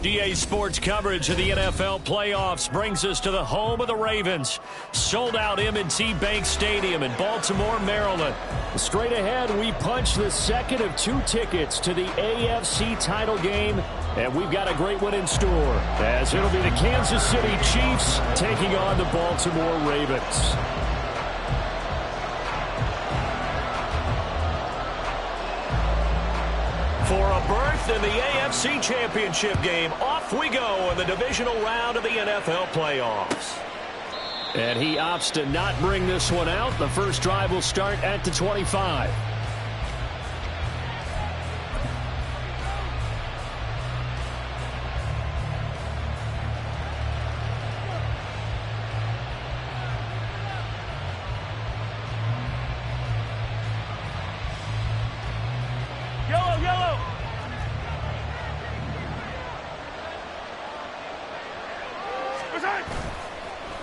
DA Sports coverage of the NFL playoffs brings us to the home of the Ravens. Sold out M&T Bank Stadium in Baltimore, Maryland. Straight ahead, we punch the second of 2 tickets to the AFC title game, and we've got a great one in store, as it'll be the Kansas City Chiefs taking on the Baltimore Ravens. For a berth in the AFC Championship game, off we go in the divisional round of the NFL playoffs. And he opts to not bring this one out. The first drive will start at the 25.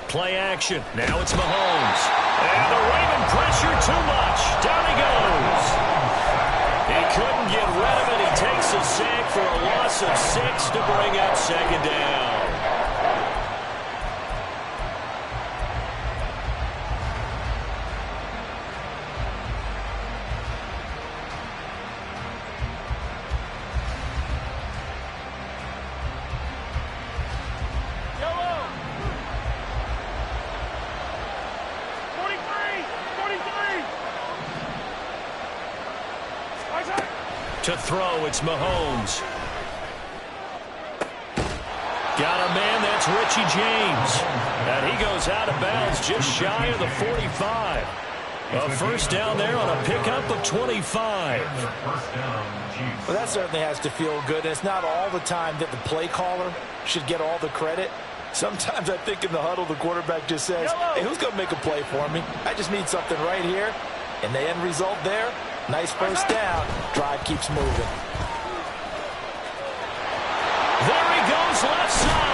Play action. Now it's Mahomes. And the Raven pressure too much. Down he goes. He couldn't get rid of it. He takes a sack for a loss of 6 to bring up second down. To throw, it's Mahomes. Got a man, that's Richie James. And he goes out of bounds just shy of the 45. A first down there on a pickup of 25. Well, that certainly has to feel good. And it's not all the time that the play caller should get all the credit. Sometimes I think in the huddle, the quarterback just says, hey, who's going to make a play for me? I just need something right here. And the end result there, nice first down. Drive keeps moving. There he goes, left side.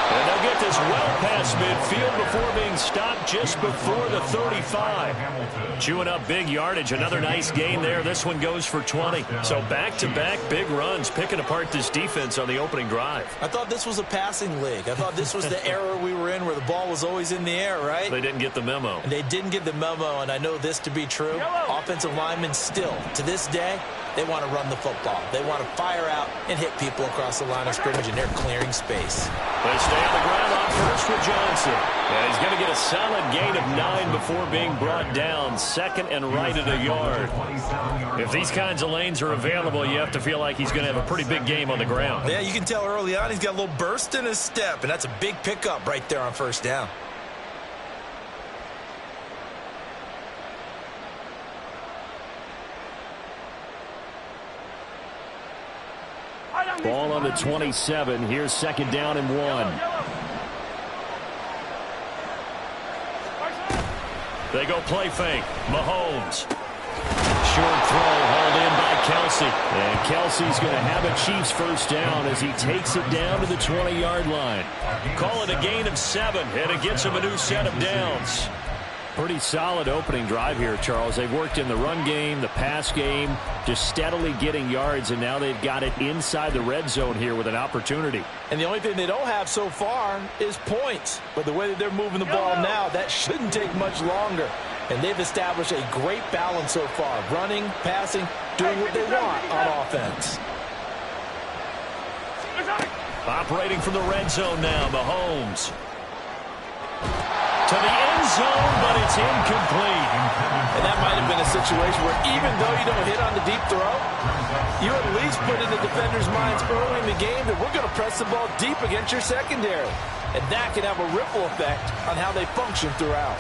And they'll get this well past midfield before being stopped just before the 35. Chewing up big yardage. Another nice gain there. This one goes for 20. So back-to-back big runs, picking apart this defense on the opening drive. I thought this was a passing league. I thought this was the era we were in where the ball was always in the air, right? They didn't get the memo. And they didn't get the memo, and I know this to be true. Offensive linemen still, to this day, they want to run the football. They want to fire out and hit people across the line of scrimmage, and they're clearing space. They stay on the ground on first with Johnson. And he's going to get a solid gain of 9 before being brought down. Second and right at a yard. If these kinds of lanes are available, you have to feel like he's going to have a pretty big game on the ground. Yeah, you can tell early on he's got a little burst in his step, and that's a big pickup right there on first down. Ball on the 27. Here's second down and 1. They go play fake. Mahomes. Short throw hauled in by Kelsey. And Kelsey's going to have a Chiefs first down as he takes it down to the 20-yard line. Call it a gain of 7, and it gets him a new set of downs. Pretty solid opening drive here, Charles. They've worked in the run game, the pass game, just steadily getting yards, and now they've got it inside the red zone here with an opportunity. And the only thing they don't have so far is points. But the way that they're moving the ball now, that shouldn't take much longer. And they've established a great balance so far. Running, passing, doing what they want on offense. Operating from the red zone now, Mahomes. To the end zone, but it's incomplete. And that might have been a situation where even though you don't hit on the deep throw, you at least put in the defender's minds early in the game that we're going to press the ball deep against your secondary. And that can have a ripple effect on how they function throughout.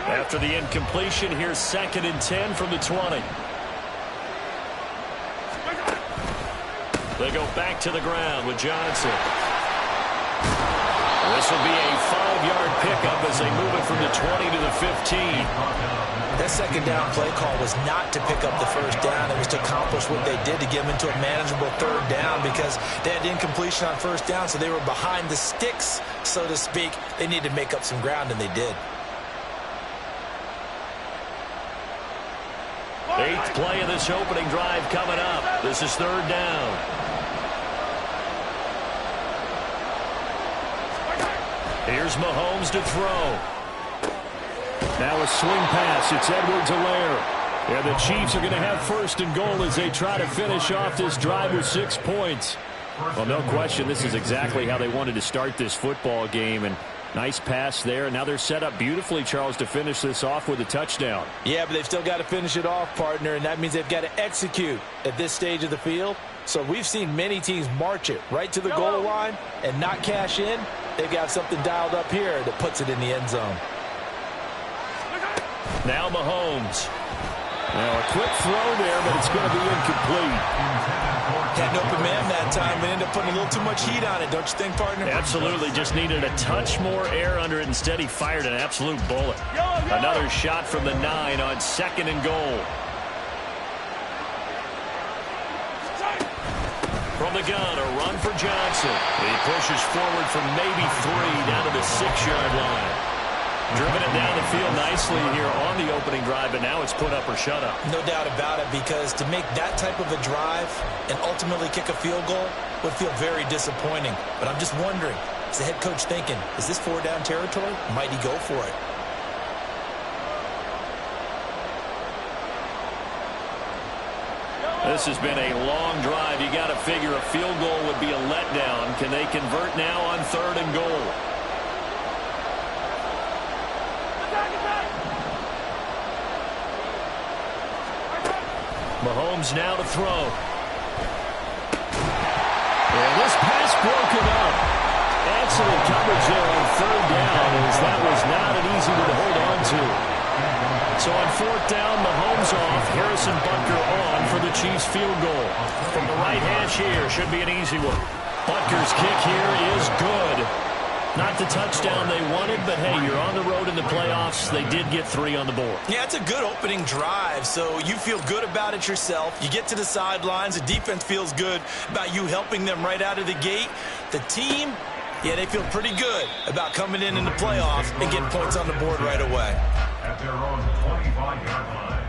After the incompletion, here's 2nd and 10 from the 20. They go back to the ground with Johnson. This will be a 5-yard pickup as they move it from the 20 to the 15. That second down play call was not to pick up the first down. It was to accomplish what they did to get them into a manageable 3rd down because they had incompletion on 1st down, so they were behind the sticks, so to speak. They needed to make up some ground, and they did. 8th play of this opening drive coming up. This is 3rd down. Here's Mahomes to throw. Now a swing pass. It's Edwards-Helaire. And the Chiefs are going to have 1st and goal as they try to finish off this drive with 6 points. Well, no question, this is exactly how they wanted to start this football game. And nice pass there. Now they're set up beautifully, Charles, to finish this off with a touchdown. Yeah, but they've still got to finish it off, partner, and that means they've got to execute at this stage of the field. So we've seen many teams march it right to the goal line and not cash in. They've got something dialed up here that puts it in the end zone. Now Mahomes. Now a quick throw there, but it's going to be incomplete. Had an open man that time, but ended up putting a little too much heat on it, don't you think, partner? Absolutely. Just needed a touch more air under it. Instead, he fired an absolute bullet. Another shot from the 9 on 2nd and goal. From the gun, a run for Johnson. He pushes forward from maybe 3 down to the 6-yard line. Driven it down the field nicely here on the opening drive, but now it's put up or shut up. No doubt about it, because to make that type of a drive and ultimately kick a field goal would feel very disappointing. But I'm just wondering, is the head coach thinking, is this 4-down territory? Might he go for it? This has been a long drive. You got to figure a field goal would be a letdown. Can they convert now on 3rd and goal? Mahomes now to throw. And this pass broken up. Excellent coverage there on 3rd down, as that was not an easy one to hold on to. So on 4th down, Mahomes off. Harrison Butker on for the Chiefs field goal. From the right hash here, should be an easy one. Butker's kick here is good. Not the touchdown they wanted, but hey, you're on the road in the playoffs. They did get 3 on the board. Yeah, it's a good opening drive, so you feel good about it yourself. You get to the sidelines. The defense feels good about you helping them right out of the gate. The team, yeah, they feel pretty good about coming in the playoffs and getting points on the board right away. At their own 25-yard line.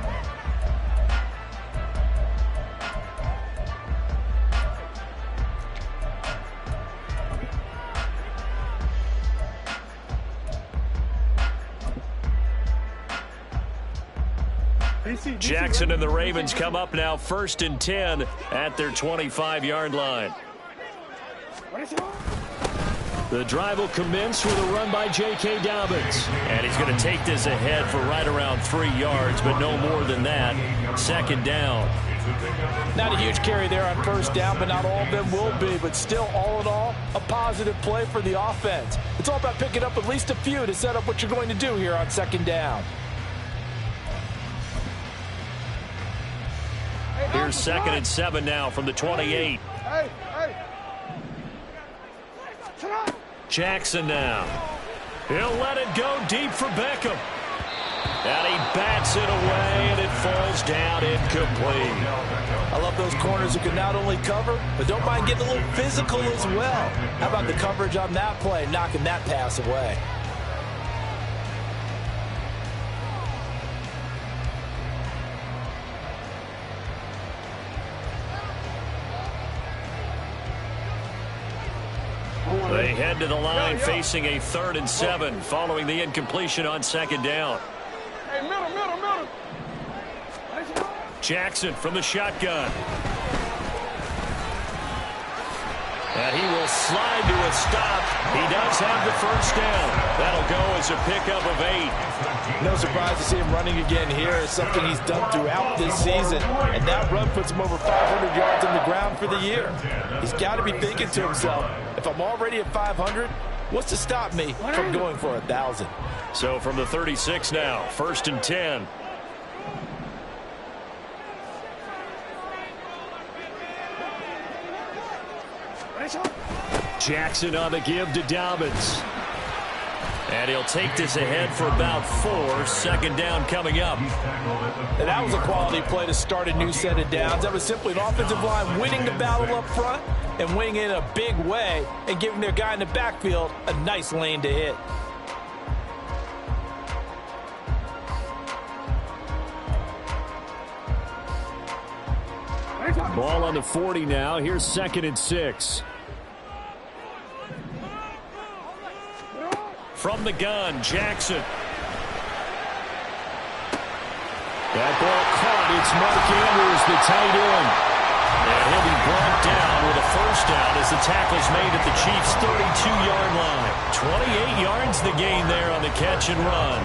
Jackson and the Ravens come up now 1st and 10 at their 25-yard line. The drive will commence with a run by J.K. Dobbins. And he's going to take this ahead for right around 3 yards, but no more than that. 2nd down. Not a huge carry there on 1st down, but not all of them will be. But still, all in all, a positive play for the offense. It's all about picking up at least a few to set up what you're going to do here on 2nd down. Here's 2nd and 7 now from the 28. Jackson now. He'll let it go deep for Beckham. And he bats it away, and it falls down incomplete. I love those corners who can not only cover, but don't mind getting a little physical as well. How about the coverage on that play, knocking that pass away? They head to the line facing a 3rd and 7 following the incompletion on 2nd down. Middle. Jackson from the shotgun. And he will slide to a stop. He does have the first down. That'll go as a pickup of 8. No surprise to see him running again here. It's something he's done throughout this season. And that run puts him over 500 yards on the ground for the year. He's got to be thinking to himself, if I'm already at 500, what's to stop me from going for 1,000? So from the 36 now, 1st and 10. Jackson on the give to Dobbins. And he'll take this ahead for about 4. 2nd down coming up. And that was a quality play to start a new set of downs. That was simply an offensive line winning the battle up front and winning it in a big way and giving their guy in the backfield a nice lane to hit. Ball on the 40 now. Here's 2nd and 6. From the gun, Jackson. That ball caught. It's Mark Andrews, the tight end. And he'll be brought down with a first down as the tackle's made at the Chiefs' 32-yard line. 28 yards the gain there on the catch and run.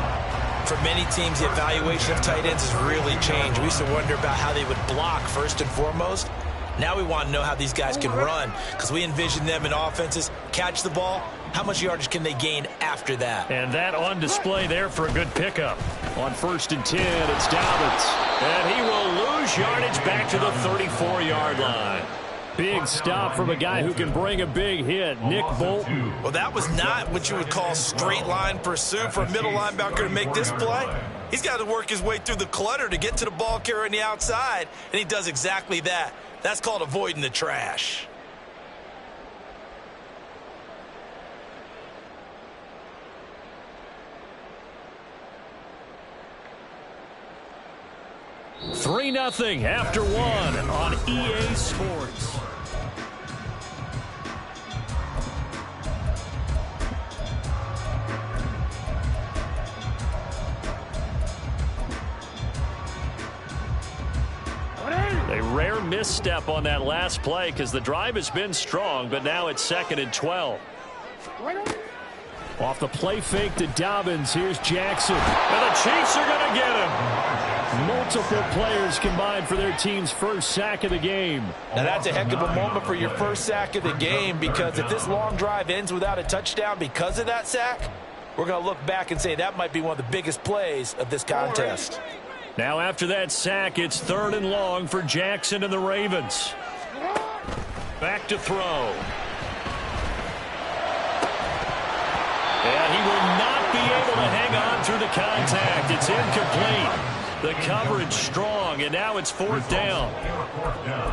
For many teams, the evaluation of tight ends has really changed. We used to wonder about how they would block first and foremost. Now we want to know how these guys can run, because we envision them in offenses, catch the ball, how much yardage can they gain after that? And that on display there for a good pickup. On 1st and 10, it's Dobbins. And he will lose yardage back to the 34-yard line. Big stop from a guy who can bring a big hit, Nick Bolton. Well, that was not what you would call straight line pursuit for a middle linebacker to make this play. He's got to work his way through the clutter to get to the ball carrier on the outside, and he does exactly that. That's called avoiding the trash. Three 0 after 1 on EA Sports. A rare misstep on that last play because the drive has been strong, but now it's 2nd and 12. Off the play fake to Dobbins, here's Jackson. And the Chiefs are going to get him. Multiple players combined for their team's first sack of the game. Now that's a heck of a moment for your first sack of the game, because if this long drive ends without a touchdown because of that sack, we're going to look back and say that might be one of the biggest plays of this contest. Now after that sack, it's 3rd and long for Jackson and the Ravens. Back to throw. And he will not be able to hang on through the contact. It's incomplete. The coverage strong, and now it's 4th down.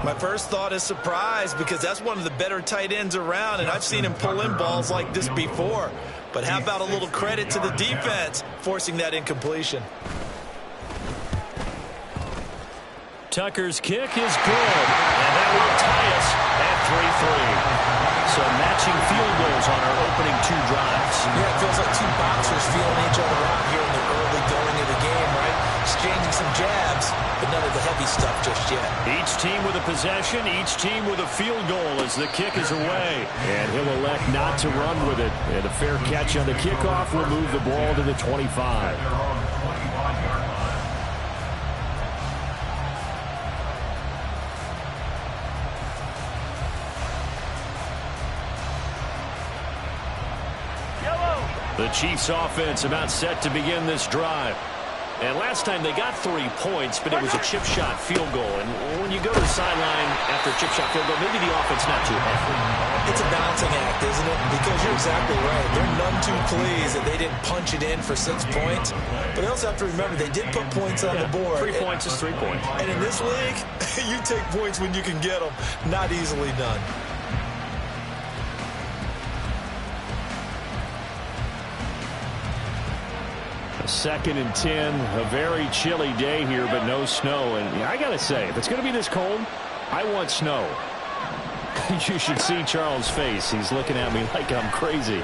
My first thought is surprise, because that's one of the better tight ends around, and I've seen him pull in balls like this before. But how about a little credit to the defense forcing that incompletion? Tucker's kick is good, and that will tie us at 3-3. So matching field goals on our opening 2 drives. Yeah, it feels like 2 boxers feeling each other out here in the early going of the game, right? Exchanging some jabs, but none of the heavy stuff just yet. Each team with a possession, each team with a field goal as the kick is away. And he'll elect not to run with it. And a fair catch on the kickoff will move the ball to the 25. The Chiefs offense about set to begin this drive. And last time they got 3 points, but it was a chip shot field goal. And when you go to the sideline after a chip shot field goal, maybe the offense not too happy. It's a balancing act, isn't it? Because you're exactly right. They're none too pleased that they didn't punch it in for 6 points. But they also have to remember they did put points on the board. 3 points is 3 points. And in this league, you take points when you can get them. Not easily done. Second and 10, a very chilly day here, but no snow. And I got to say, if it's going to be this cold, I want snow. You should see Charles' face. He's looking at me like I'm crazy.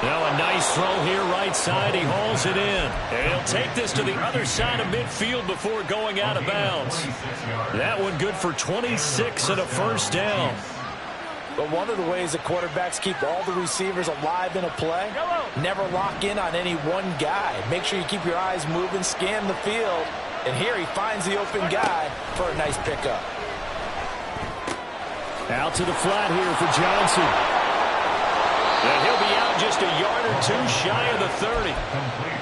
Now a nice Nice throw here right side. He hauls it in. And he'll take this to the other side of midfield before going out of bounds. That one good for 26 and a first down. But one of the ways that quarterbacks keep all the receivers alive in a play, never lock in on any one guy. Make sure you keep your eyes moving, scan the field. And here he finds the open guy for a nice pickup. Out to the flat here for Johnson. And he'll be out just a yard or two shy of the 30.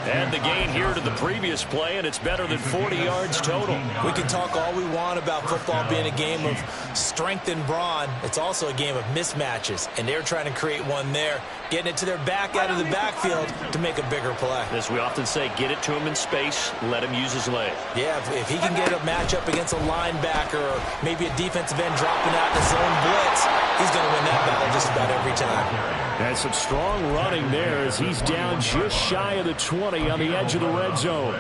And the gain here to the previous play, and it's better than 40 yards total. We can talk all we want about football being a game of strength and brawn. It's also a game of mismatches, and they're trying to create one there, getting it to their back out of the backfield to make a bigger play. As we often say, get it to him in space, let him use his leg. Yeah, if he can get a matchup against a linebacker or maybe a defensive end dropping out in the zone blitz, he's going to win that battle just about every time. And some strong running there as he's down just shy of the 20 on the edge of the red zone.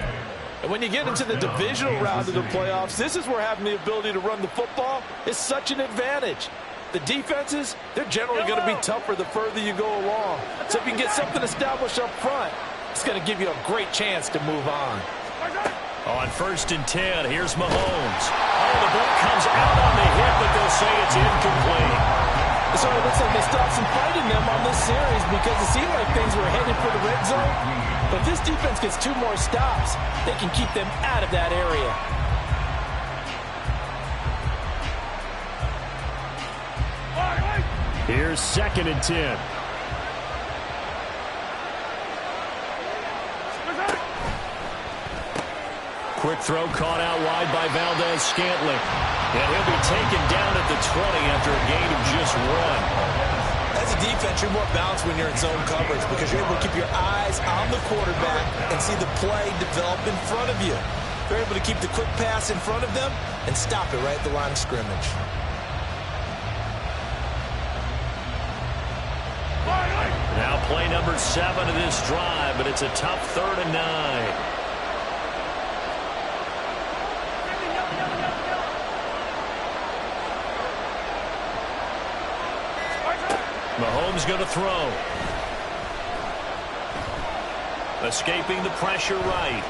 And when you get into the divisional round of the playoffs, this is where having the ability to run the football is such an advantage. The defenses, they're generally going to be tougher the further you go along. So if you can get something established up front, it's going to give you a great chance to move on. On 1st and 10, here's Mahomes. Oh, the ball comes out on the hip, but they'll say it's incomplete. So it looks like they stopped some fighting them on this series because it seemed like things were headed for the red zone. But if this defense gets 2 more stops, they can keep them out of that area. Here's 2nd and 10. Quick throw caught out wide by Valdez-Scantling. And he'll be taken down at the 20 after a gain of just 1. As a defense, you're more balanced when you're in zone coverage because you're able to keep your eyes on the quarterback and see the play develop in front of you. You're able to keep the quick pass in front of them and stop it right at the line of scrimmage. Now play number 7 of this drive, but it's a tough 3rd and 9. Mahomes going to throw. Escaping the pressure right.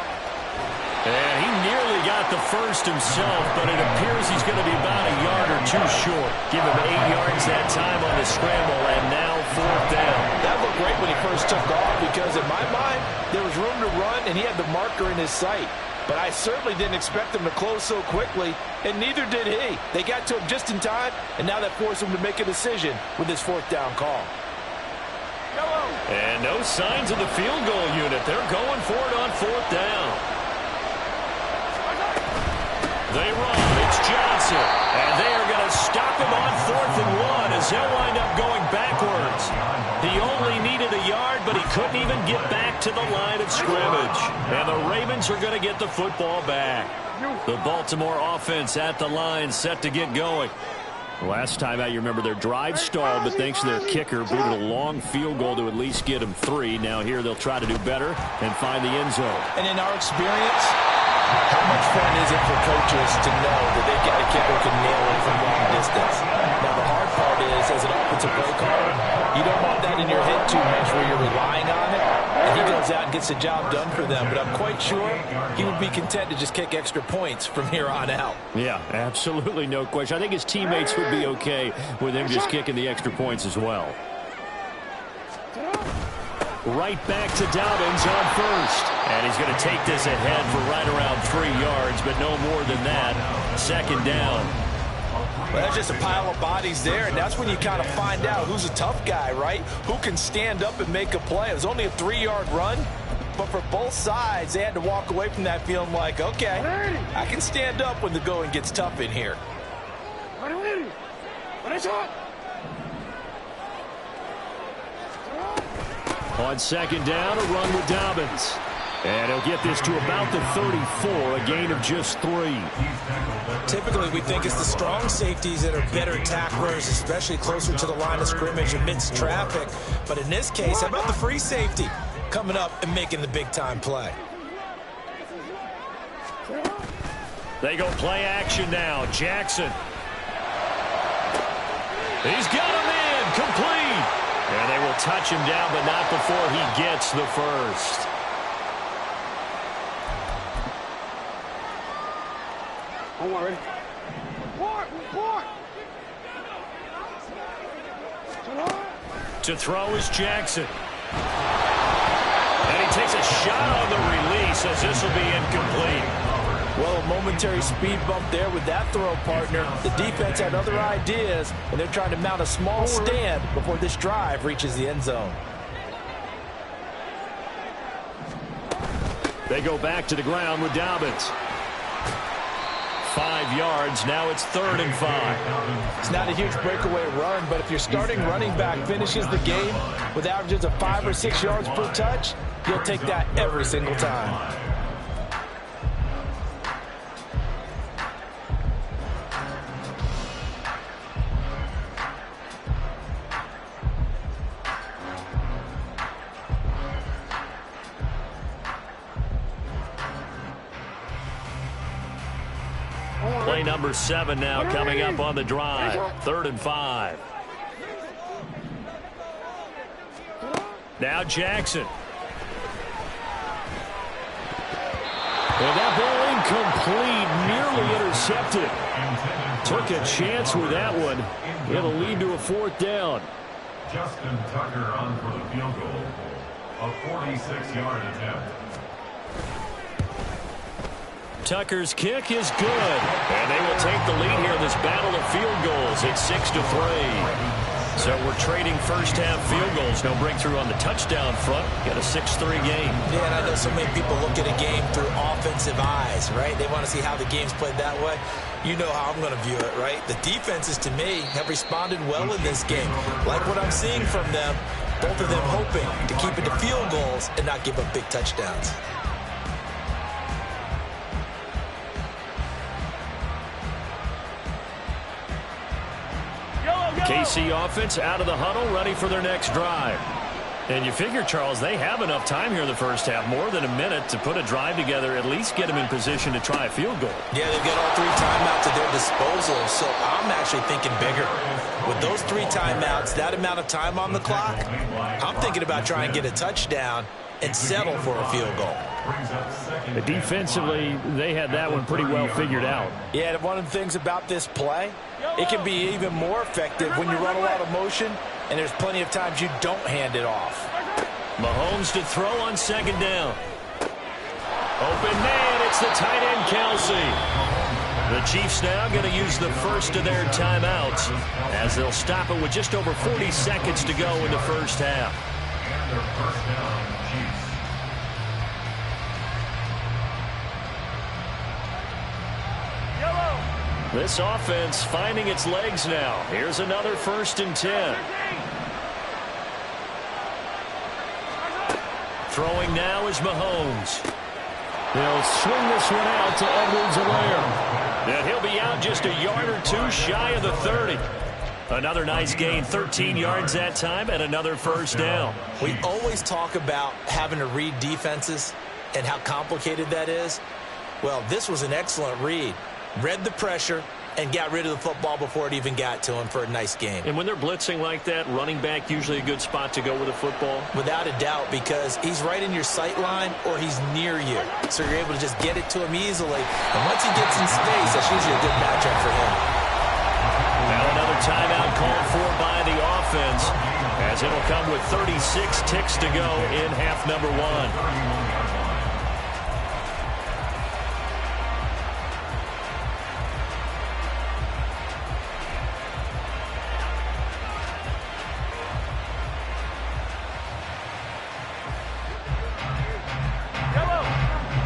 And he nearly got the first himself, but it appears he's going to be about a yard or 2 short. Give him 8 yards that time on the scramble, and now 4th down. That looked great when he first took off because in my mind, there was room to run, and he had the marker in his sight. But I certainly didn't expect him to close so quickly, and neither did he. They got to him just in time, and now that forced him to make a decision with his 4th down call. And no signs of the field goal unit. They're going for it on 4th down. They run. It's Johnson. And they are going to stop him on 4th and 1 as he'll wind up going backwards. He only needed a yard, but he couldn't even get back to the line of scrimmage. And the Ravens are going to get the football back. The Baltimore offense at the line, set to get going. Last time out, you remember their drive stalled, but thanks to their kicker, booted a long field goal to at least get them 3. Now here they'll try to do better and find the end zone. And in our experience, how much fun is it for coaches to know that they got a kicker who can nail it from long distance? Now, the hard part is, as an offensive play caller, you don't want that in your head too much where you're relying on it. And he goes out and gets the job done for them. But I'm quite sure he would be content to just kick extra points from here on out. Yeah, absolutely no question. I think his teammates would be okay with him just kicking the extra points as well. Right back to Dobbins on 1st. And he's going to take this ahead for right around 3 yards, but no more than that. 2nd down. Well, that's just a pile of bodies there, and that's when you kind of find out who's a tough guy, right? Who can stand up and make a play. It was only a 3-yard run, but for both sides, they had to walk away from that feeling like, okay, I can stand up when the going gets tough in here. On 2nd down, a run with Dobbins. And he'll get this to about the 34, a gain of just 3. Typically, we think it's the strong safeties that are better tacklers, especially closer to the line of scrimmage amidst traffic. But in this case, how about the free safety coming up and making the big-time play? They go play action now. Jackson. He's got him in. Complete. And they will touch him down, but not before he gets the first. I'm ready. Report. To throw is Jackson. And he takes a shot on the release as this will be incomplete. Well, a momentary speed bump there with that throw, partner. The defense had other ideas, and they're trying to mount a small stand before this drive reaches the end zone. They go back to the ground with Dobbins. 5 yards. Now it's 3rd and 5. It's not a huge breakaway run, but if your starting running back finishes the game with averages of 5 or 6 yards per touch, you'll take that every single time. Play number 7 now coming up on the drive. 3rd and 5. Now Jackson. And that ball incomplete, nearly intercepted. Took a chance with that one. It'll lead to a 4th down. Justin Tucker on for the field goal. A 46-yard attempt. Tucker's kick is good. And they will take the lead here in this battle of field goals. It's 6-3. So we're trading first-half field goals. No breakthrough on the touchdown front. Got a 6-3 game. Yeah, and I know so many people look at a game through offensive eyes, right? They want to see how the game's played that way. You know how I'm going to view it, right? The defenses, to me, have responded well in this game. Like what I'm seeing from them, both of them hoping to keep it to field goals and not give up big touchdowns. KC offense out of the huddle, ready for their next drive. And you figure, Charles, they have enough time here in the first half, more than a minute, to put a drive together, at least get them in position to try a field goal. Yeah, they've got all 3 timeouts at their disposal, so I'm actually thinking bigger. With those 3 timeouts, that amount of time on the clock, I'm thinking about trying to get a touchdown and settle for a field goal. Defensively, they had that one pretty well figured out. Yeah, and one of the things about this play, it can be even more effective when you run a lot of motion, and there's plenty of times you don't hand it off. Mahomes to throw on 2nd down. Open man, it's the tight end, Kelsey. The Chiefs now going to use the first of their timeouts as they'll stop it with just over 40 seconds to go in the first half. And their first down, Chiefs. This offense finding its legs now. Here's another 1st and 10. Throwing now is Mahomes. They'll swing this one out to Edwards-Helaire. And he'll be out just a yard or 2 shy of the 30. Another nice gain, 13 yards that time, and another 1st down. We always talk about having to read defenses and how complicated that is. Well, this was an excellent read. Read the pressure and got rid of the football before it even got to him for a nice game. And when they're blitzing like that, running back usually a good spot to go with a football? Without a doubt, because he's right in your sight line or he's near you. So you're able to just get it to him easily. And once he gets in space, that's usually a good matchup for him. Now another timeout called for by the offense, as it'll come with 36 ticks to go in half number 1.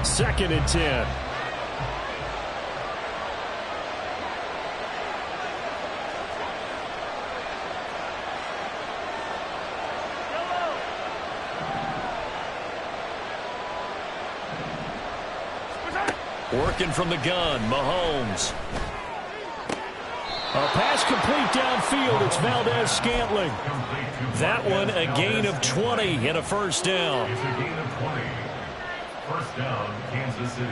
Second and 10. Working from the gun, Mahomes. A pass complete downfield. It's Valdez-Scantling. That one a gain of 20 and a 1st down. It's a gain of 20. 1st down, Kansas City.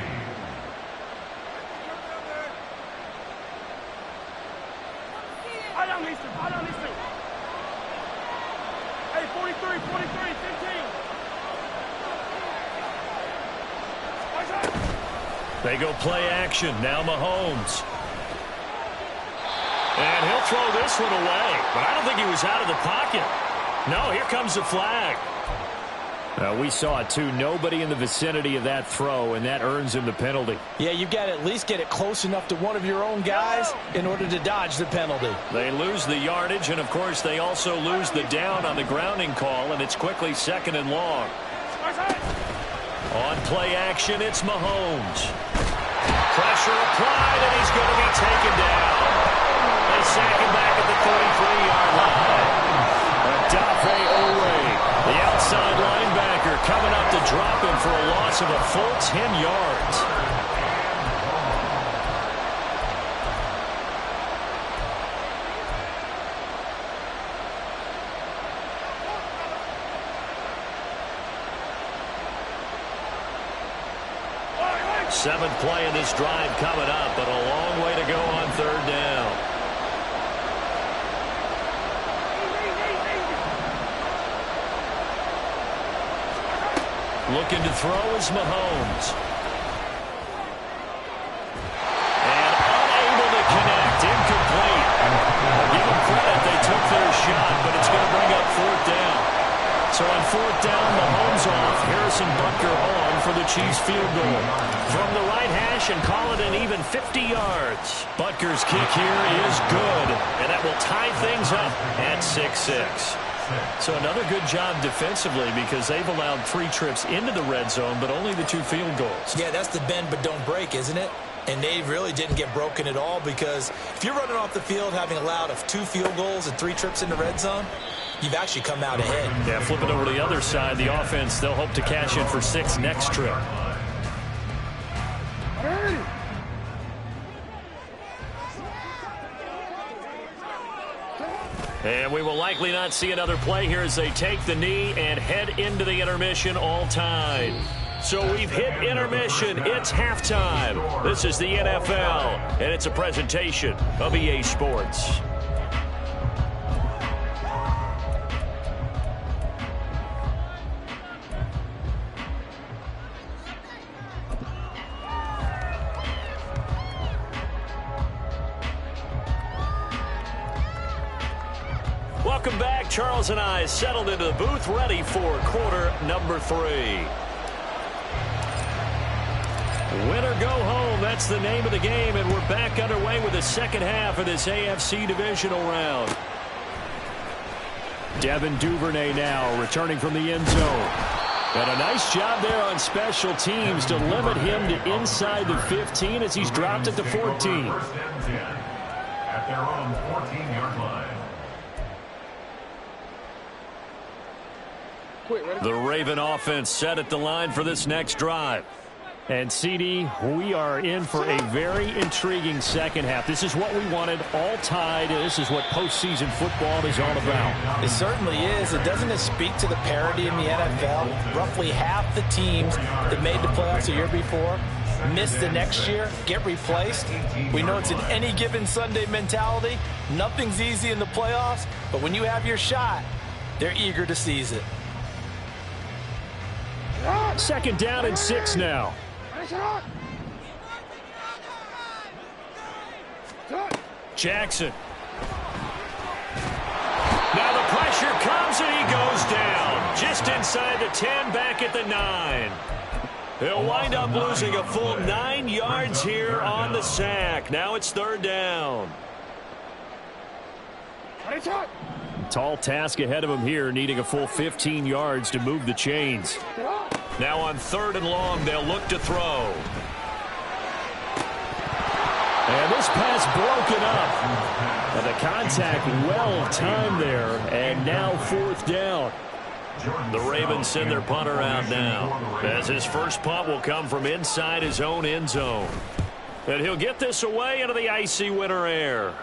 23, 15. They go play action. Now Mahomes. And he'll throw this one away. But I don't think he was out of the pocket. No, here comes the flag. We saw it too. Nobody in the vicinity of that throw, and that earns him the penalty. Yeah, you've got to at least get it close enough to one of your own guys in order to dodge the penalty. They lose the yardage, and of course they also lose the down on the grounding call, and it's quickly 2nd and long. On play action, it's Mahomes. Pressure applied, and he's going to be taken down. They sack him back at the 33-yard line. Adafe Owe, the outside linebacker, coming up to drop him for a loss of a full 10 yards. Seventh play of this drive coming up, but a long way to go on 3rd down. Looking to throw is Mahomes. And unable to connect. Incomplete. I'll give them credit. They took their shot, but it's going to bring up 4th down. So on 4th down, Mahomes off. Harrison Butker on for the Chiefs field goal. From the right hash and call it an even 50 yards. Butker's kick here is good, and that will tie things up at 6-6. So another good job defensively because they've allowed 3 trips into the red zone, but only the 2 field goals. Yeah, that's the bend but don't break, isn't it? And they really didn't get broken at all because if you're running off the field having allowed 2 field goals and 3 trips in the red zone, you've actually come out ahead. Yeah, flipping over to the other side, the offense, they'll hope to cash in for 6 next trip. And we will likely not see another play here as they take the knee and head into the intermission all tied. So we've hit intermission. It's halftime. This is the NFL, and it's a presentation of EA Sports. Welcome back. Charles and I settled into the booth, ready for quarter number 3. Win or go home, that's the name of the game, and we're back underway with the second half of this AFC Divisional round. Devin Duvernay now returning from the end zone. And a nice job there on special teams to limit him to inside the 15 as he's dropped it to 14. First and 10 at their own 14-yard line. The Raven offense set at the line for this next drive. And, CD, we are in for a very intriguing second half. This is what we wanted, all tied. This is what postseason football is all about. It certainly is. And doesn't it speak to the parity in the NFL? Roughly half the teams that made the playoffs the year before miss the next year, get replaced. We know it's an any given Sunday mentality. Nothing's easy in the playoffs, but when you have your shot, they're eager to seize it. Second down and 6 now. Jackson. Now the pressure comes and he goes down. Just inside the 10, back at the 9. He'll wind up losing a full 9 yards here on the sack. Now it's 3rd down. Tall task ahead of him here, needing a full 15 yards to move the chains. Now on 3rd and long, they'll look to throw. And this pass broken up. And the contact well timed there. And now 4th down. The Ravens send their punter out now, as his first punt will come from inside his own end zone. And he'll get this away into the icy winter air.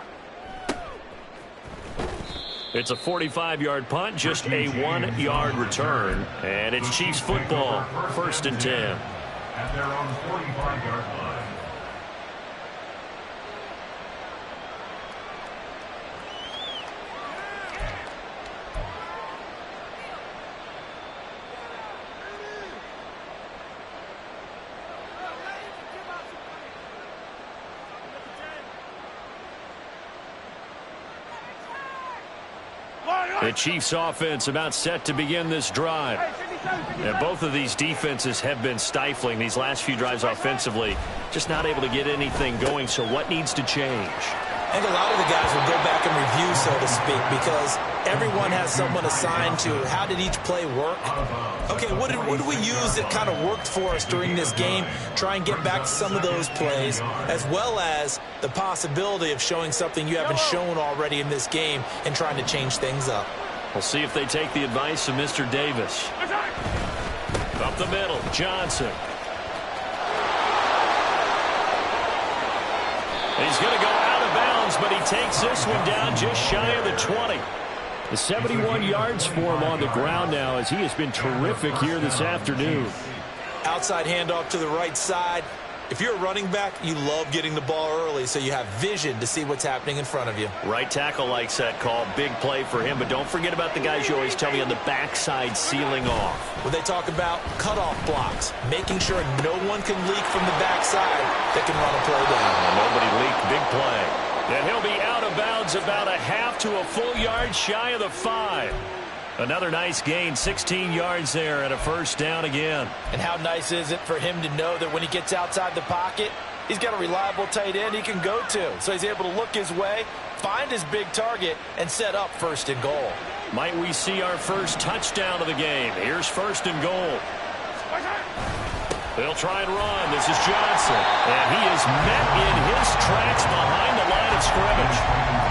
It's a 45-yard punt, just a 1-yard return. And it's Chiefs football, 1st and 10. At their own 45-yard line. The Chiefs offense about set to begin this drive. And both of these defenses have been stifling these last few drives offensively. Just not able to get anything going. So what needs to change? I think a lot of the guys will go back and review, so to speak, because everyone has someone assigned to how did each play work. Okay, what did we use that kind of worked for us during this game? Try and get back to some of those plays, as well as the possibility of showing something you haven't shown already in this game and trying to change things up. We'll see if they take the advice of Mr. Davis. Up the middle, Johnson. He's going to go out of bounds, but he takes this one down just shy of the 20. The 71 yards for him on the ground now as he has been terrific here this afternoon. Outside handoff to the right side. If you're a running back, you love getting the ball early so you have vision to see what's happening in front of you. Right tackle likes that call. Big play for him, but don't forget about the guys you always tell me on the backside sealing off. When they talk about cutoff blocks, making sure no one can leak from the backside that can run a play down. Nobody leaked. Big play. And he'll be out of bounds about a half to a full yard shy of the 5. Another nice gain, 16 yards there and a first down again. And how nice is it for him to know that when he gets outside the pocket, he's got a reliable tight end he can go to. So he's able to look his way, find his big target, and set up first and goal. Might we see our first touchdown of the game? Here's first and goal. They'll try and run. This is Johnson. And he is met in his tracks behind the line of scrimmage.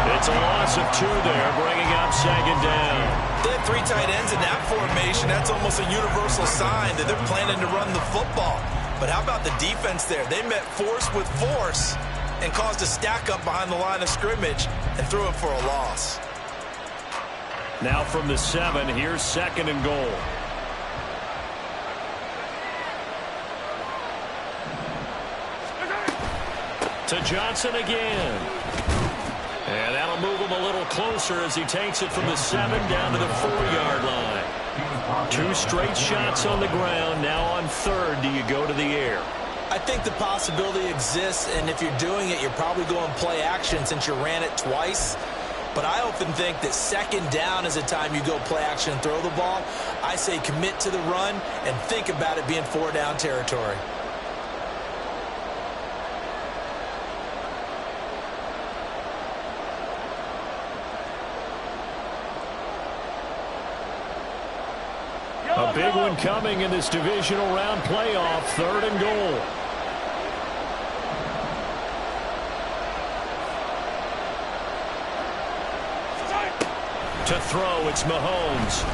It's a loss of 2 there, bringing up second down. They have 3 tight ends in that formation. That's almost a universal sign that they're planning to run the football. But how about the defense there? They met force with force and caused a stack up behind the line of scrimmage and threw it for a loss. Now from the 7, here's second and goal. To Johnson again. And that'll move him a little closer as he takes it from the 7 down to the 4-yard line. 2 straight shots on the ground. Now on 3rd, do you go to the air? I think the possibility exists, and if you're doing it, you're probably going play action since you ran it twice. But I often think that second down is a time you go play action and throw the ball. I say commit to the run and think about it being 4-down territory. A big one coming in this divisional round playoff, 3rd and goal. To throw, it's Mahomes.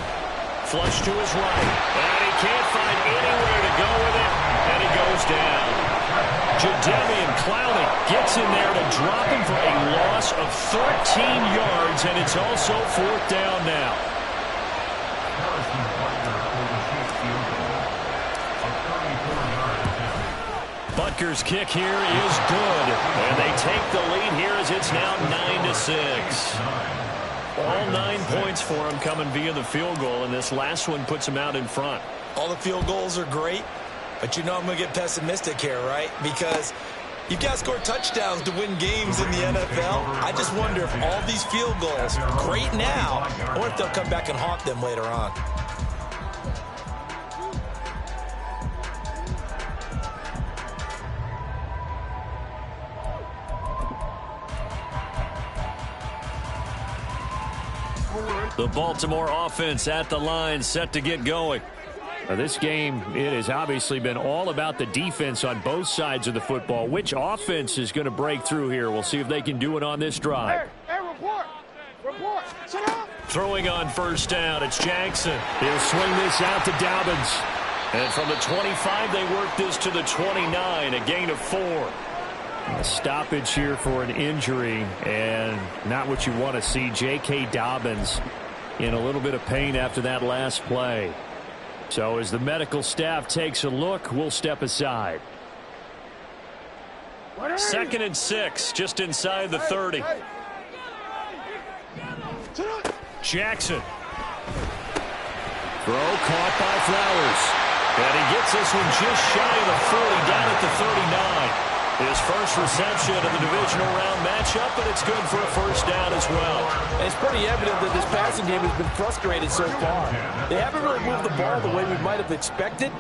Flush to his right. And he can't find anywhere to go with it. And he goes down. Jadeveon Clowney gets in there to drop him for a loss of 13 yards. And it's also 4th down now. Butker's kick here is good. And they take the lead here as it's now 9-6. All 9 points for him coming via the field goal, and this last one puts him out in front. All the field goals are great, but you know I'm going to get pessimistic here, right? Because you've got to score touchdowns to win games in the NFL. I just wonder if all these field goals, great now, or if they'll come back and haunt them later on. The Baltimore offense at the line, set to get going. Now this game, it has obviously been all about the defense on both sides of the football. Which offense is going to break through here? We'll see if they can do it on this drive. Hey, report. Report. Sit up. Throwing on first down, it's Jackson. He'll swing this out to Dobbins. And from the 25, they work this to the 29, a gain of 4. A stoppage here for an injury, and not what you want to see. J.K. Dobbins in a little bit of pain after that last play. So as the medical staff takes a look, we'll step aside. 2nd and 6, just inside the 30. Jackson. Throw caught by Flowers. And he gets this one just shy of the 40, down at the 39. His first reception of the divisional round matchup, and it's good for a first down as well. And it's pretty evident that this passing game has been frustrated so far. They haven't really moved the ball the way we might have expected,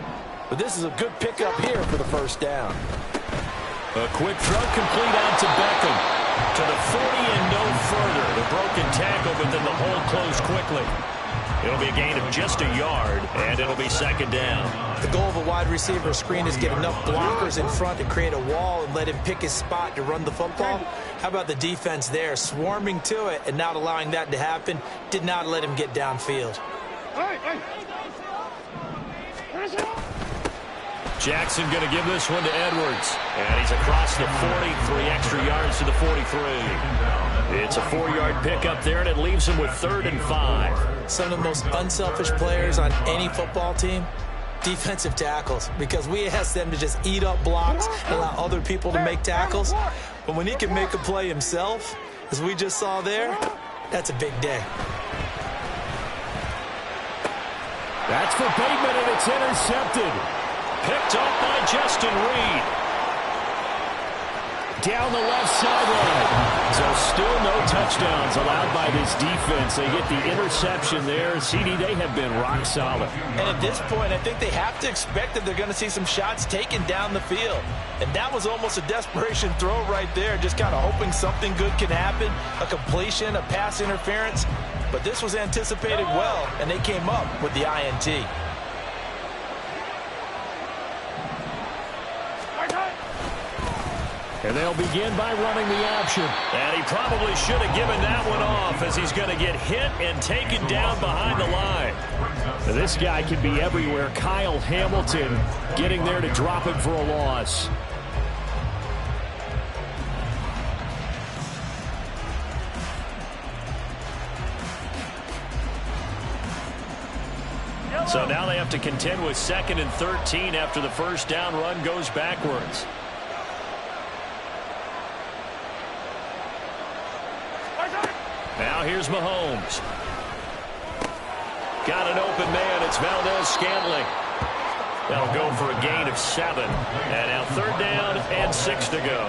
but this is a good pickup here for the first down. A quick throw complete out to Beckham. To the 40 and no further. The broken tackle, but then the hole closed quickly. It'll be a gain of just a yard, and it'll be second down. The goal of a wide receiver screen is get enough blockers in front to create a wall and let him pick his spot to run the football. How about the defense there, swarming to it and not allowing that to happen? Did not let him get downfield. Jackson going to give this one to Edwards. And he's across the 40, 3 extra yards to the 43. It's a 4-yard pickup there, and it leaves him with 3rd and 5. Some of the most unselfish players on any football team, defensive tackles, because we ask them to just eat up blocks and allow other people to make tackles. But when he can make a play himself, as we just saw there, that's a big day. That's for Bateman, and it's intercepted. Picked up by Justin Reed. Down the left sideline. So still no touchdowns allowed by this defense. They get the interception there. CD, they have been rock solid. And at this point, I think they have to expect that they're going to see some shots taken down the field. And that was almost a desperation throw right there, just kind of hoping something good can happen, a completion, a pass interference. But this was anticipated well, and they came up with the INT. And they'll begin by running the option. And he probably should have given that one off, as he's going to get hit and taken down behind the line. Now, this guy can be everywhere. Kyle Hamilton getting there to drop him for a loss. So now they have to contend with 2nd and 13 after the first down run goes backwards. Now here's Mahomes. Got an open man. It's Valdez-Scantling. That'll go for a gain of 7. And now 3rd down and 6 to go.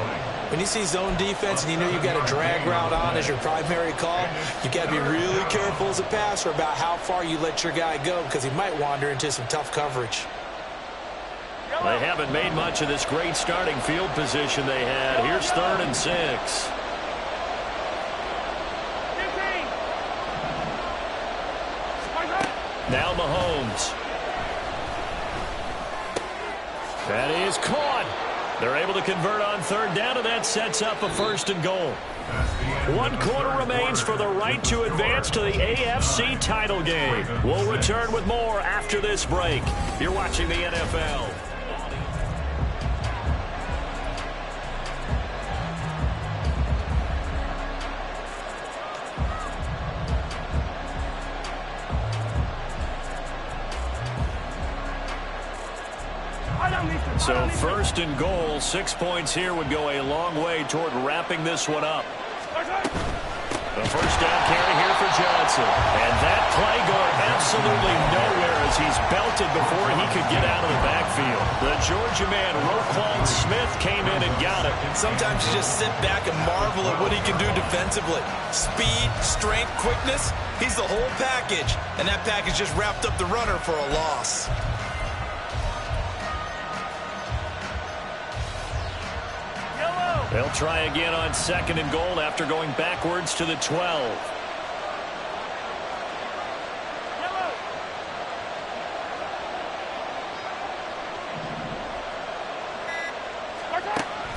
When you see zone defense and you know you've got a drag route on as your primary call, you've got to be really careful as a passer about how far you let your guy go, because he might wander into some tough coverage. They haven't made much of this great starting field position they had. Here's 3rd and 6. Now Mahomes. That is caught. They're able to convert on 3rd down, and that sets up a 1st and goal. 1 quarter remains for the right to advance to the AFC title game. We'll return with more after this break. You're watching the NFL. So 1st and goal, 6 points here would go a long way toward wrapping this one up. The first down carry here for Johnson. And that play going absolutely nowhere as he's belted before he could get out of the backfield. The Georgia man, Roquan Smith, came in and got it. Sometimes you just sit back and marvel at what he can do defensively. Speed, strength, quickness, he's the whole package. And that package just wrapped up the runner for a loss. They'll try again on 2nd and goal after going backwards to the 12.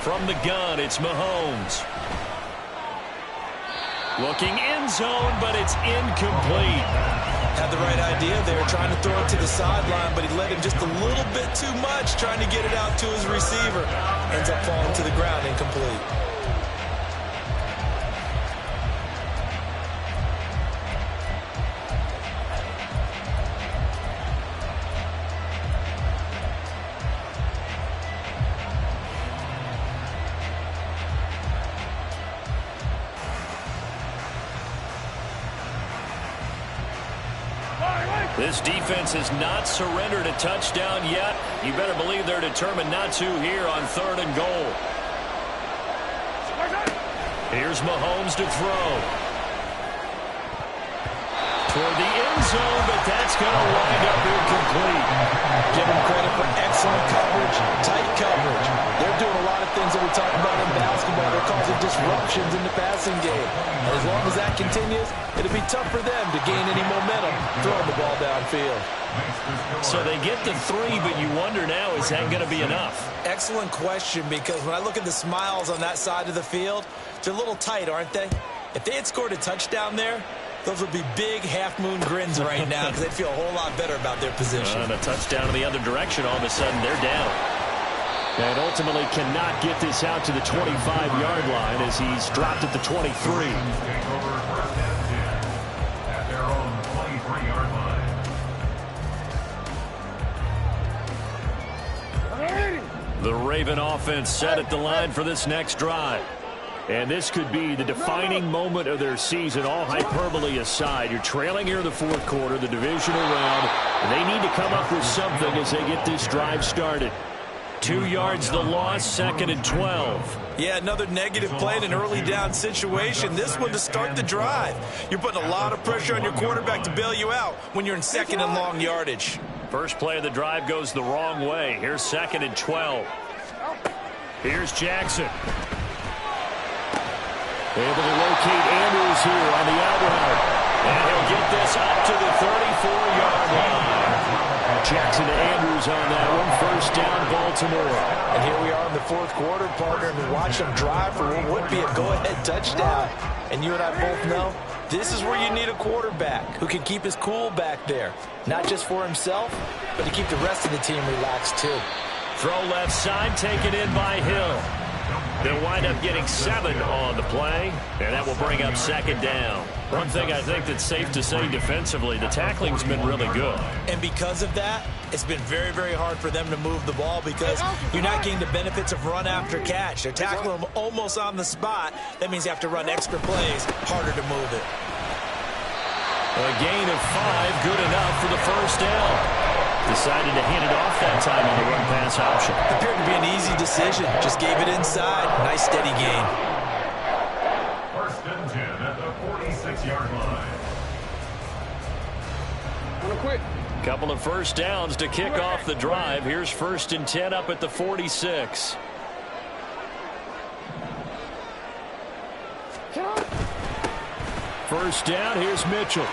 From the gun, it's Mahomes. Looking end zone, but it's incomplete. Had the right idea there, trying to throw it to the sideline, but he let him just a little bit too much, trying to get it out to his receiver. Ends up falling to the ground, incomplete. This defense has not surrendered a touchdown yet. You better believe they're determined not to here on 3rd and goal. Here's Mahomes to throw. Toward the end zone, but that's going to wind up incomplete. Give him credit for excellent coverage, tight coverage. They're doing a lot of things that we talk about in basketball. They're causing disruptions in the passing game. And as long as that continues, it'll be tough for them to gain any momentum throwing the ball downfield. So they get the 3, but you wonder now, is that going to be enough? Excellent question, because when I look at the smiles on that side of the field, they're a little tight, aren't they? If they had scored a touchdown there, those would be big half-moon grins right now because they'd feel a whole lot better about their position. And a touchdown in the other direction, all of a sudden they're down. And ultimately cannot get this out to the 25-yard line as he's dropped at the 23. At their own 23-yard line. The Raven offense set at the line for this next drive. And this could be the defining moment of their season, all hyperbole aside. You're trailing here in the fourth quarter, the divisional round. And they need to come up with something as they get this drive started. 2 yards the loss, 2nd and 12. Yeah, another negative play in an early down situation. This one to start the drive. You're putting a lot of pressure on your quarterback to bail you out when you're in 2nd and long yardage. First play of the drive goes the wrong way. Here's 2nd and 12. Here's Jackson. Able to locate Andrews here on the out route. And he'll get this up to the 34-yard line. Jackson to Andrews on that one. First down, Baltimore. And here we are in the fourth quarter, partner, and we watch them drive for what would be a go-ahead touchdown. And you and I both know this is where you need a quarterback who can keep his cool back there. Not just for himself, but to keep the rest of the team relaxed too. Throw left side, taken in by Hill. They'll wind up getting 7 on the play, and that will bring up 2nd down. One thing I think that's safe to say defensively, the tackling's been really good. And because of that, it's been very, very hard for them to move the ball because you're not getting the benefits of run after catch. They're tackling them almost on the spot. That means you have to run extra plays, harder to move it. A gain of 5, good enough for the first down. Decided to hand it off that time on the run-pass option. Appeared to be an easy decision. Just gave it inside. Nice, steady gain. 1st and 10 at the 46-yard line. Quick. Couple of first downs to kick off the drive. Here's 1st and 10 up at the 46. First down, here's Mitchell.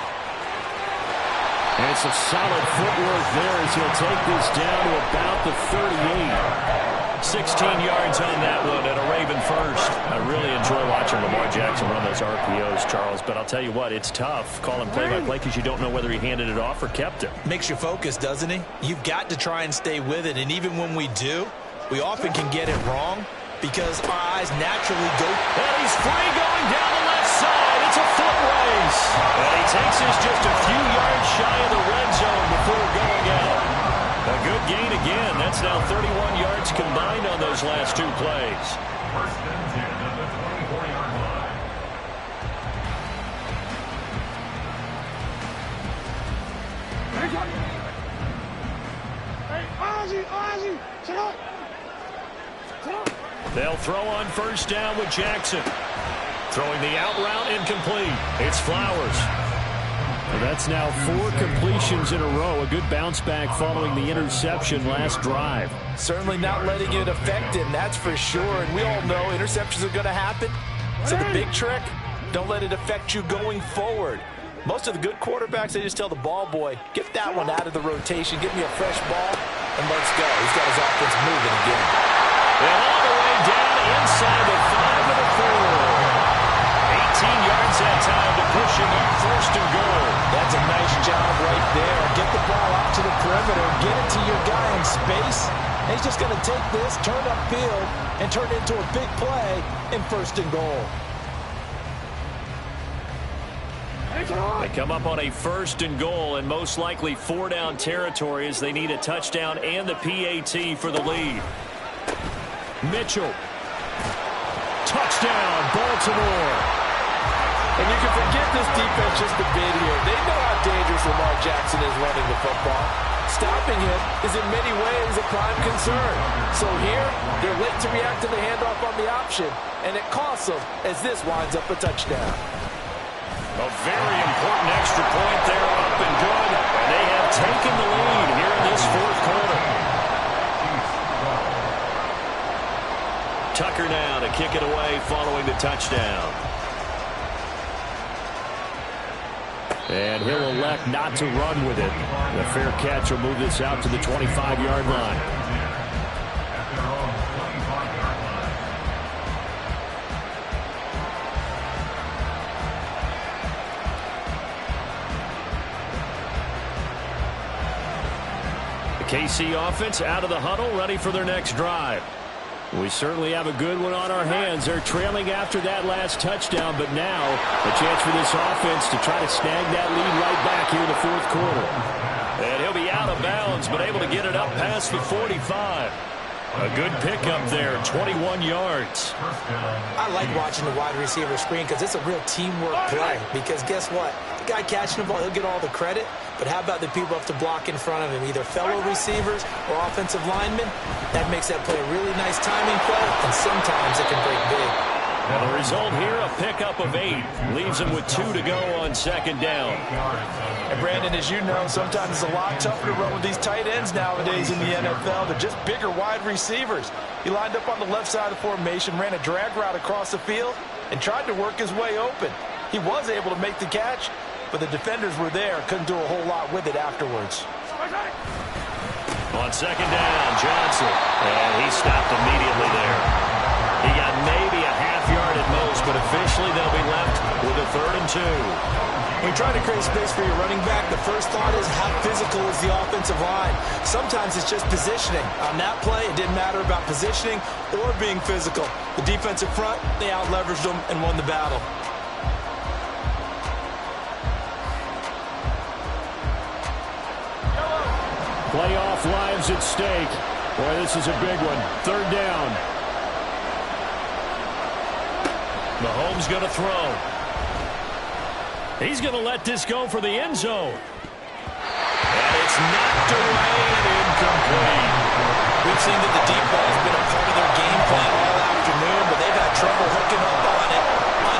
And some solid footwork there as he'll take this down to about the 38. 16 yards on that one and a Raven first. I really enjoy watching Lamar Jackson run those RPOs, Charles, but I'll tell you what, it's tough calling play-by-play because you don't know whether he handed it off or kept it. Makes you focus, doesn't he? You've got to try and stay with it, and even when we do, we often can get it wrong because our eyes naturally go. And he's free going down the left side. It's a foot race. And he takes us just a few yards shy of the red zone before going out. A good gain again. That's now 31 yards combined on those last 2 plays. 1st and 10 at the 24-yard line. Hey, Ozzy, sit up. They'll throw on first down with Jackson. Throwing the out route incomplete. It's Flowers. Well, that's now 4 completions in a row. A good bounce back following the interception last drive. Certainly not letting it affect him, that's for sure. And we all know interceptions are going to happen. So the big trick, don't let it affect you going forward. Most of the good quarterbacks, they just tell the ball boy, get that one out of the rotation, get me a fresh ball, and let's go. He's got his offense moving again. And all the way down inside the 5 of the 4. 18 yards that time to push him up 1st and goal. That's a nice job right there. Get the ball out to the perimeter, get it to your guy in space. And he's just going to take this, turn upfield, and turn it into a big play in 1st and goal. They come up on a 1st and goal and most likely 4-down territory as they need a touchdown and the PAT for the lead. Mitchell. Touchdown, Baltimore. And you can forget this defense just a bit here. They know how dangerous Lamar Jackson is running the football. Stopping him is in many ways a prime concern. So here, they're late to react to the handoff on the option, and it costs them as this winds up a touchdown. A very important extra point there, up and good. And they have taken the lead here in this fourth quarter. Tucker now to kick it away following the touchdown. And he'll elect not to run with it. The fair catch will move this out to the 25-yard line. The KC offense out of the huddle, ready for their next drive. We certainly have a good one on our hands. They're trailing after that last touchdown, but now a chance for this offense to try to snag that lead right back here in the fourth quarter. And he'll be out of bounds, but able to get it up past the 45. A good pickup there, 21 yards. I like watching the wide receiver screen because it's a real teamwork play. Because guess what? The guy catching the ball, he'll get all the credit. But how about the people have to block in front of him, either fellow receivers or offensive linemen? That makes that play a really nice timing play, and sometimes it can break big. And the result here, a pickup of 8. Leaves him with 2 to go on second down. And Brandon, as you know, sometimes it's a lot tougher to run with these tight ends nowadays in the NFL. They're just bigger wide receivers. He lined up on the left side of the formation, ran a drag route across the field, and tried to work his way open. He was able to make the catch, but the defenders were there, couldn't do a whole lot with it afterwards. On second down, Johnson. And he stopped immediately there. He got maybe a half yard at most, but officially they'll be left with a 3rd and 2. When you're trying to create space for your running back, the first thought is how physical is the offensive line. Sometimes it's just positioning. On that play, it didn't matter about positioning or being physical. The defensive front, they out-leveraged them and won the battle. Playoff lives at stake. Boy, this is a big one. 3rd down. Mahomes going to throw. He's going to let this go for the end zone. And it's knocked away and incomplete. We've seen that the deep ball has been a part of their game plan all afternoon, but they've had trouble hooking up on it.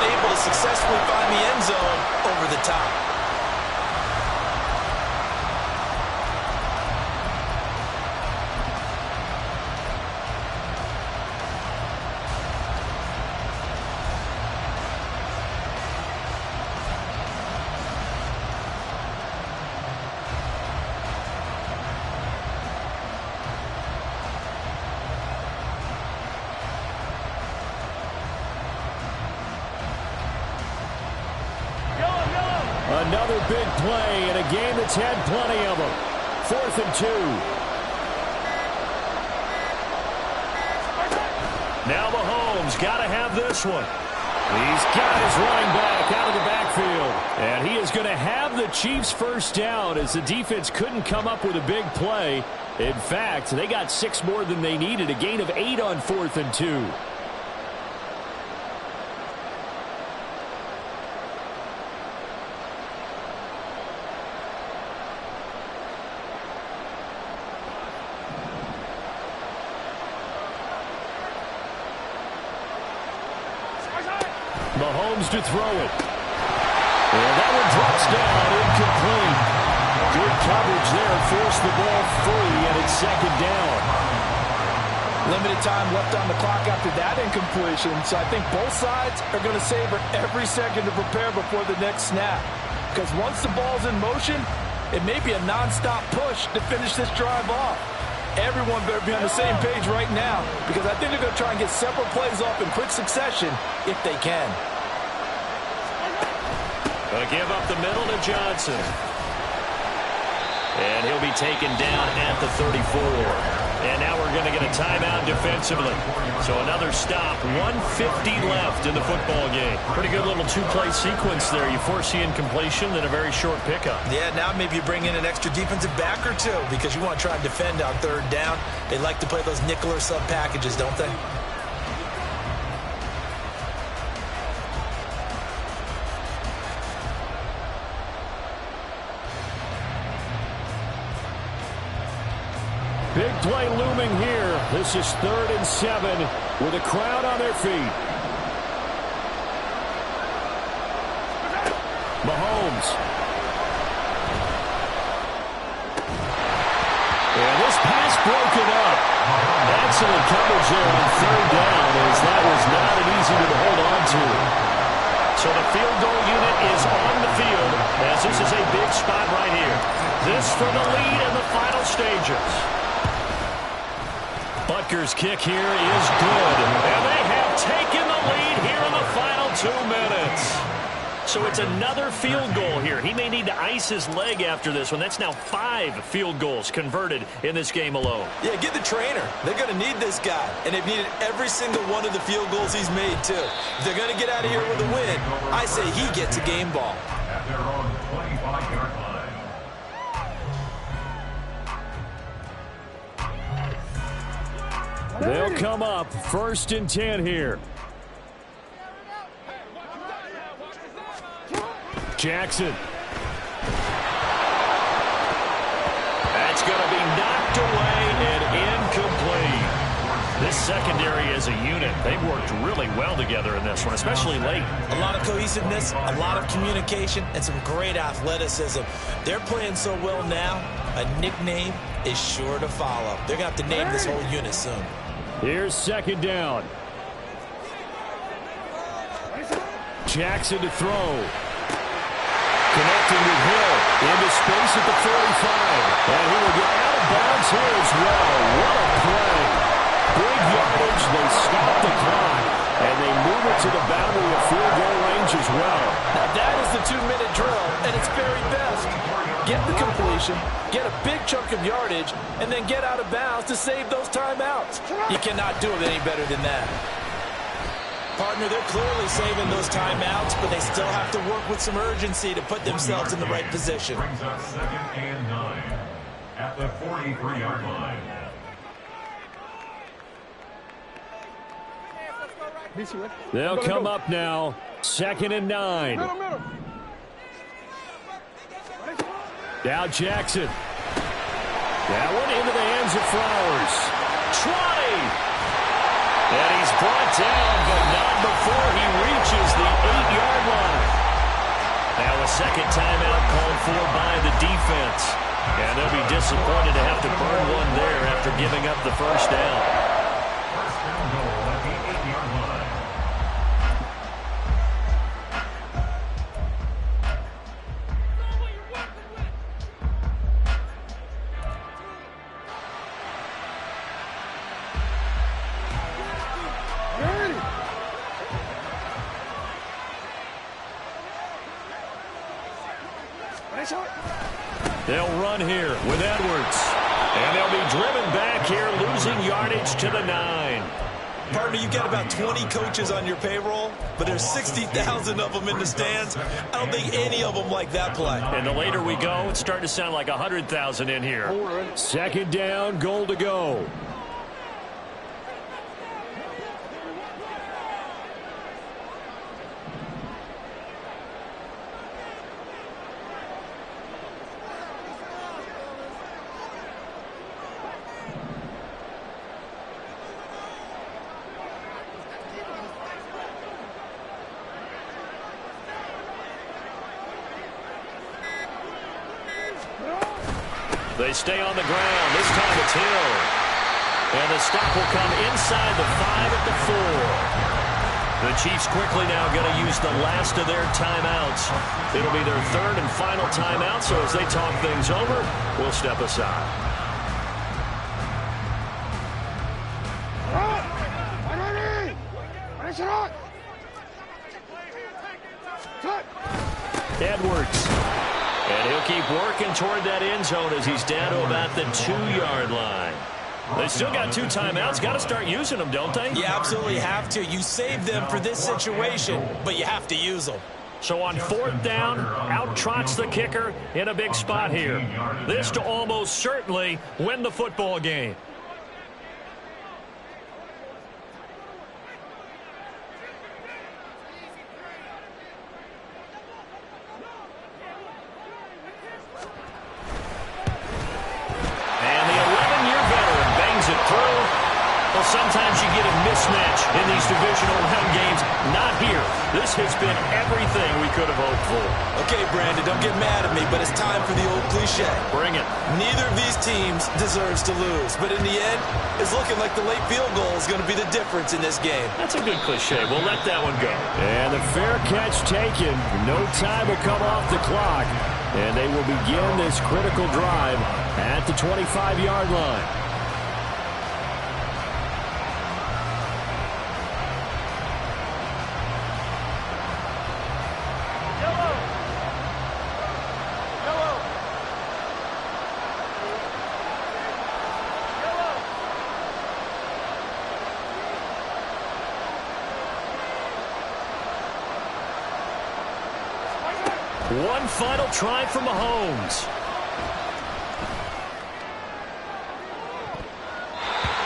Unable to successfully find the end zone over the top. Another big play in a game that's had plenty of them. 4th and 2. Now Mahomes got to have this one. He's got his running back out of the backfield. And he is going to have the Chiefs' first down as the defense couldn't come up with a big play. In fact, they got 6 more than they needed. A gain of 8 on 4th and 2. Mahomes to throw it. And that one drops down, incomplete. Good coverage there, forced the ball free, and it's 2nd down. Limited time left on the clock after that incompletion, so I think both sides are going to savor every second to prepare before the next snap. Because once the ball's in motion, it may be a non-stop push to finish this drive off. Everyone better be on the same page right now, because I think they're going to try and get several plays off in quick succession if they can. Going to give up the middle to Johnson. And he'll be taken down at the 34. And now we're going to get a timeout defensively. So another stop, 1:50 left in the football game. Pretty good little 2-play sequence there. You force the incompletion, then a very short pickup. Yeah, now maybe you bring in an extra defensive back or 2 because you want to try and defend on 3rd down. They like to play those nickel or sub packages, don't they? Big play looming here. This is 3rd and 7 with a crowd on their feet. Mahomes. And this pass broken up. Excellent coverage there on 3rd down, as that was not an easy one to hold on to. So the field goal unit is on the field, as this is a big spot right here. This for the lead in the final stages. Butker's kick here is good, and they have taken the lead here in the final 2 minutes. So it's another field goal here. He may need to ice his leg after this one. That's now 5 field goals converted in this game alone. Yeah, get the trainer. They're going to need this guy, and they've needed every single one of the field goals he's made, too. If they're going to get out of here with a win, I say he gets a game ball. At their own 25-yard line. They'll come up 1st and 10 here. Jackson. That's going to be knocked away and incomplete. This secondary as a unit, they've worked really well together in this one, especially late. A lot of cohesiveness, a lot of communication, and some great athleticism. They're playing so well now, a nickname is sure to follow. They're going to have to name this whole unit soon. Here's 2nd down. Jackson to throw. Connecting with Hill into space at the 45. And he will get out of bounds here as well. What a play. Big yardage. They stop the clock. And they move it to the boundary of field goal range as well. Now that is the 2-minute drill at its very best. Get the completion, get a big chunk of yardage, and then get out of bounds to save those timeouts. You cannot do it any better than that. Partner, they're clearly saving those timeouts, but they still have to work with some urgency to put themselves in the right position. Brings up 2nd and 9 at the 43-yard line. They'll come up now. 2nd and 9. Now Jackson. That one into the hands of Flowers. 20. And he's brought down, but not before he reaches the 8-yard line. Now a 2nd timeout called for by the defense. And they'll be disappointed to have to burn one there after giving up the 1st down. 1st down goal at the 8-yard line. They'll run here with Edwards. And they'll be driven back here, losing yardage to the 9. Partner, you've got about 20 coaches on your payroll, but there's 60,000 of them in the stands. I don't think any of them like that play. And the later we go, it's starting to sound like 100,000 in here. 2nd down, goal to go. They stay on the ground. This time it's Hill. And the stop will come inside the 5 at the 4. The Chiefs quickly now going to use the last of their timeouts. It'll be their 3rd and final timeout, so as they talk things over, we'll step aside. Edwards. And he'll keep working toward that end zone as he's down to about the 2-yard line. They still got 2 timeouts. Got to start using them, don't they? You absolutely have to. You save them for this situation, but you have to use them. So on 4th down, out trots the kicker in a big spot here. This to almost certainly win the football game. sometimes you get a mismatch in these divisional round games. Not here. This has been everything we could have hoped for. Okay, Brandon, don't get mad at me, but it's time for the old cliche. Bring it. Neither of these teams deserves to lose, but in the end, it's looking like the late field goal is going to be the difference in this game. That's a good cliche. We'll let that one go. And the fair catch taken. No time to come off the clock. And they will begin this critical drive at the 25-yard line. One final try for Mahomes.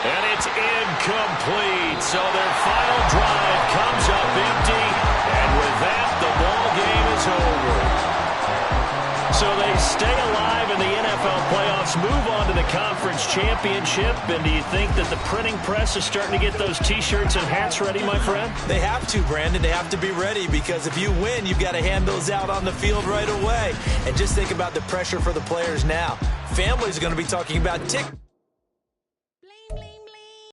And it's incomplete. So their final drive comes up empty. And with that, the ball game is over. So they stay alive in the NFL playoffs, move on to the conference championship. And do you think that the printing press is starting to get those T-shirts and hats ready, my friend? They have to, Brandon. They have to be ready because if you win, you've got to hand those out on the field right away. And just think about the pressure for the players now. Families are going to be talking about tick.